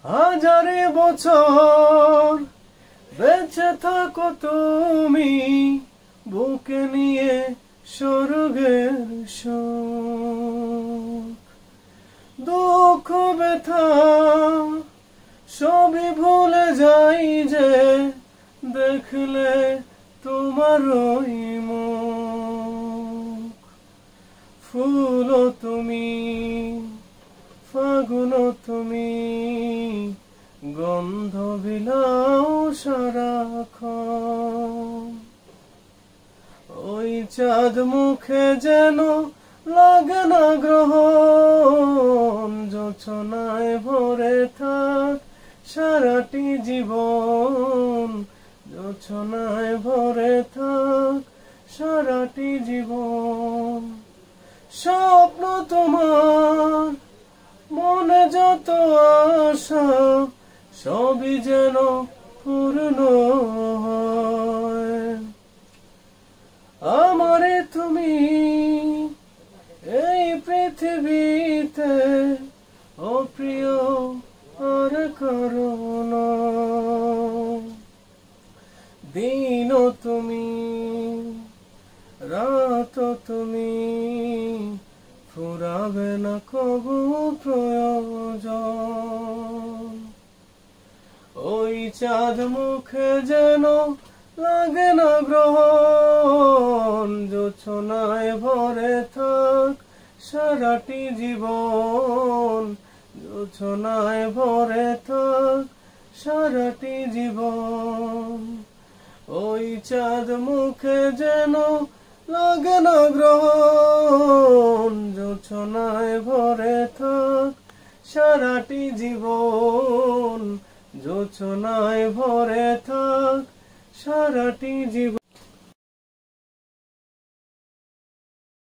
হাজারে বছর বেঁচে থাকো তুমি বুকে নিয়ে স্বর্গের সুখ। দুঃখ ব্যথা সবই ভুলে যাই যে দেখলে তোমার ওই মুখ। ফুল তুমি, ফাগুন তুমি, গন্ধ বিলাও সারাক্ষণ। ওই চাঁদ মুখে যেন লাগে না গ্রহণ, জোছনায় ভরে থাক সারাটি জীবন, জোছনায় ভরে থাক সারাটি জীবন। স্বপ্ন তোমার মনে যত আশা সবই যেন পূর্ণ হয়। আমারে তুমি এই পৃথিবীতে অপ্রিয় আর করো না। দিন তুমি, রাত তুমি, ফুরাবে না কবু প্রয়োজন। ওই চাঁদ মুখে যেন লাগে না গ্রহণ, জোছনায় ভরে থাক সারাটি জীবন, জোছনায় ভরে থাক সারাটি জীবন। ওই চাঁদ মুখে যেন লাগে না গ্রহণ, জোছনায় ভরে থাক সারাটি জীবন, জোছনায় ভরে থাক সারাটি জীবন।